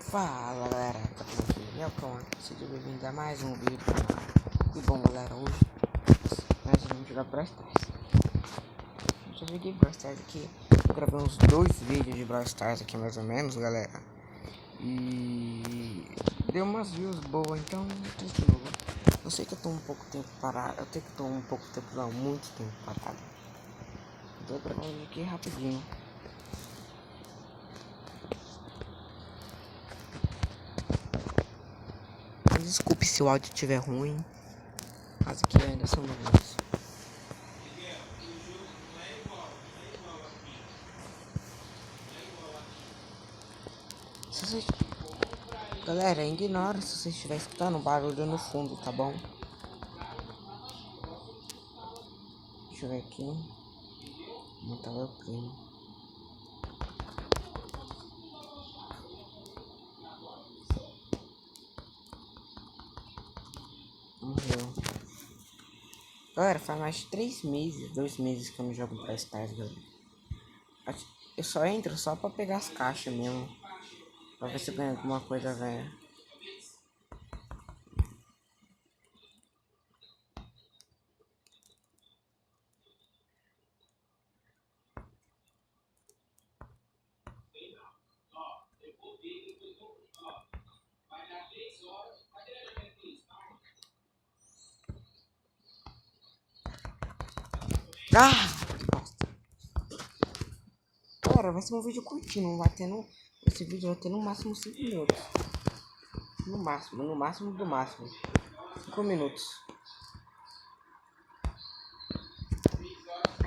Fala galera, tá tudo aqui, meu canal, seja bem-vindo a mais um vídeo do canal. E bom galera, hoje nós vamos jogar Brawl Stars. Eu já joguei Brawl Stars aqui, eu gravei uns 2 vídeos de Brawl Stars aqui mais ou menos galera. E deu umas views boas, então tranquilo. Eu sei que eu tô um pouco tempo parado, eu sei que eu tô um pouco tempo, não, muito tempo parado. Então eu vou gravar um vídeo aqui rapidinho. Desculpe se o áudio estiver ruim, mas aqui ainda são novos. Se vocês... Galera, ignora se você estiver escutando um barulho no fundo, tá bom? Deixa eu ver aqui. Montar meu primo. Morreu. Galera, faz mais de 3 meses, 2 meses que eu não jogo Brawl Stars, galera. Eu só entro só pra pegar as caixas mesmo. Pra ver se eu ganho alguma coisa, velho. Ah! Galera, vai ser um vídeo curtinho, não vai ter no... Esse vídeo vai ter no máximo 5 minutos. No máximo do máximo. 5 minutos.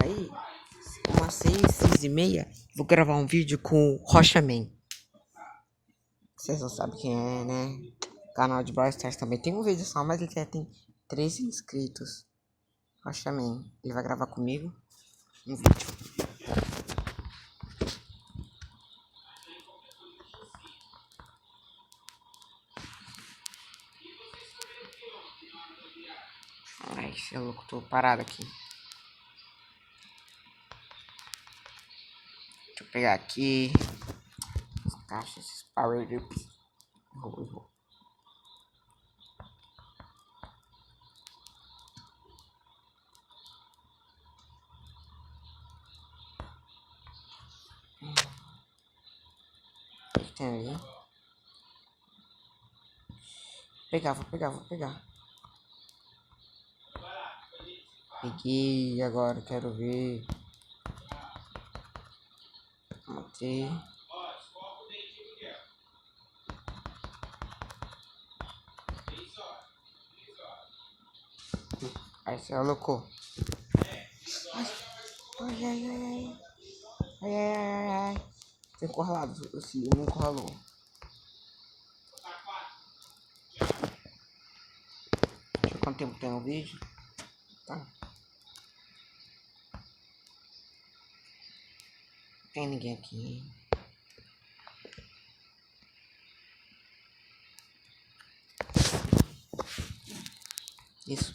Aí, umas 6 e meia, vou gravar um vídeo com o Rochaman. Vocês não sabem quem é, né? Canal de Brawl Stars também tem um vídeo só, mas ele já tem 13 inscritos. Rochaman, ele vai gravar comigo um vídeo. Ai, cê é louco, tô parado aqui. Deixa eu pegar aqui as caixas, esses power ups. Errou. O que tem ali? Vou pegar. Peguei, agora quero ver. Matei. Aí você alocou. Ai. Ai. Foi encurralado, esse me encurralou. Deixa eu ver quanto tempo tem o vídeo. Tá. Não tem ninguém aqui. Isso,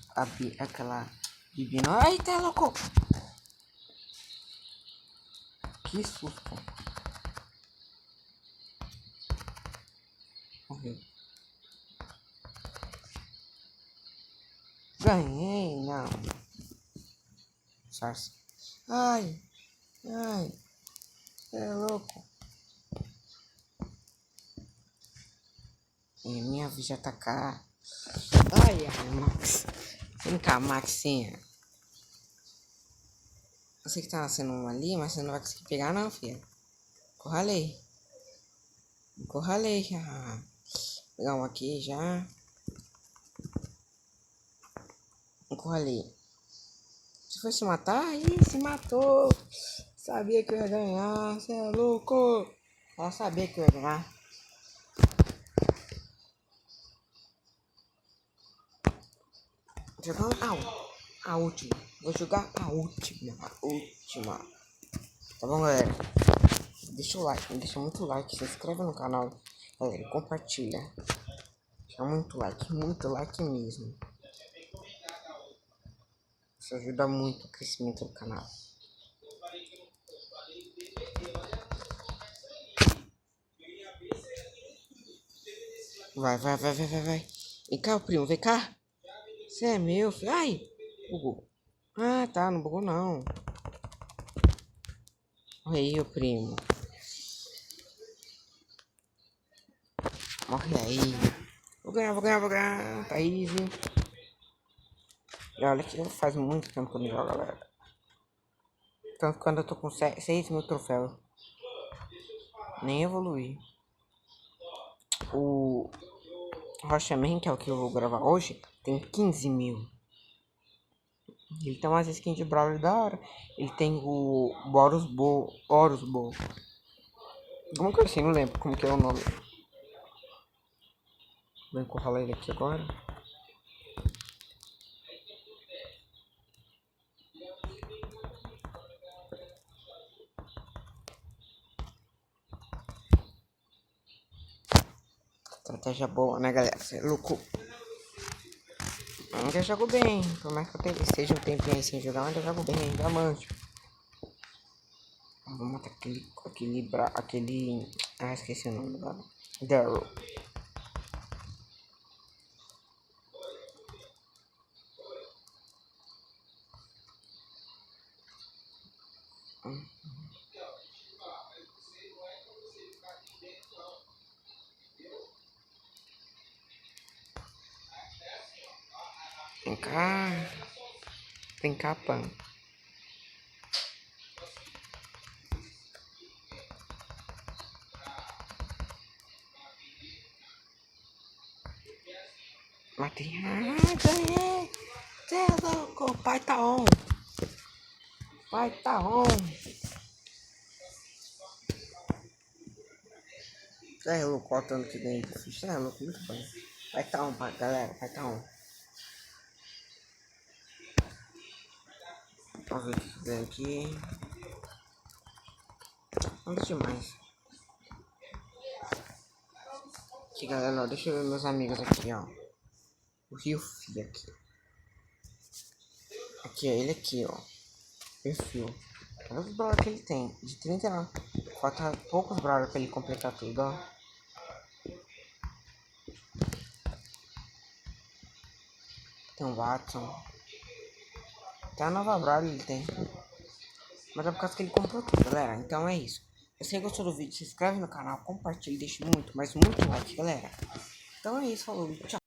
aquela divina. Ai, tá louco! Que susto! Morreu. Ganhei, não. Sarsa. Ai. É louco. E minha vida já tá cá. Ai, Max. Vem cá, Maxinha. Eu sei que tá nascendo uma ali, mas você não vai conseguir pegar não, filha. Encurralei já. Vou pegar um aqui já. Encurralei. Se foi se matar, ih, se matou. Sabia que eu ia ganhar, você é louco. Ela sabia que eu ia ganhar. Jogar a última. Vou jogar a última. Tá bom, galera? Deixa o like, deixa muito like, se inscreve no canal, galera, compartilha. Deixa muito like mesmo. Isso ajuda muito o crescimento do canal. Vai, vai, vai, vai, vai, vai. Vem cá, primo, vem cá. Você é meu, filho. Ai, bugou. Ah, tá, não bugou não. Olha aí, ô primo. Morre aí. Vou ganhar, vou ganhar, vou ganhar. Tá easy. E olha que faz muito tempo que eu não jogo, galera. Tanto que quando eu tô com 6.000 troféus. Nem evoluí. O Rochaman, que é o que eu vou gravar hoje, tem 15.000. Ele tem umas skins de Brawler da hora. Ele tem o Horus Bo. Alguma coisa assim, não lembro como que é o nome. Vou encurralar ele aqui agora. Estratégia boa, né, galera? Você é louco. Eu ainda jogo bem. Por mais que eu seja um tempinho aí sem jogar, eu ainda jogo bem, ainda manjo. Vamos matar aquele. Ah, esqueci o nome agora. Daryl. Vem cá. Vem cá, Pan. Matei. Ah, ganhei. Cê é louco. O pai tá on. Pai tá on. Cê é louco. Olha o tanto que ganhei. Cê é louco. Muito bem. Vai tá on, galera. Vai tá on. Vamos ver o que ganha aqui. Nada demais. Aqui, galera, ó, deixa eu ver meus amigos aqui, ó. O Ryufi aqui. Aqui, ó, ele aqui, ó. Perfil. Olha os brawlers que ele tem. De 30. Falta poucos brawlers pra ele completar tudo, ó. Tem um Watson. Até a nova brawler ele tem. Mas é por causa que ele comprou tudo, galera. Então é isso. Se você gostou do vídeo, se inscreve no canal, compartilha, deixa muito, mas muito like, galera. Então é isso, falou, tchau.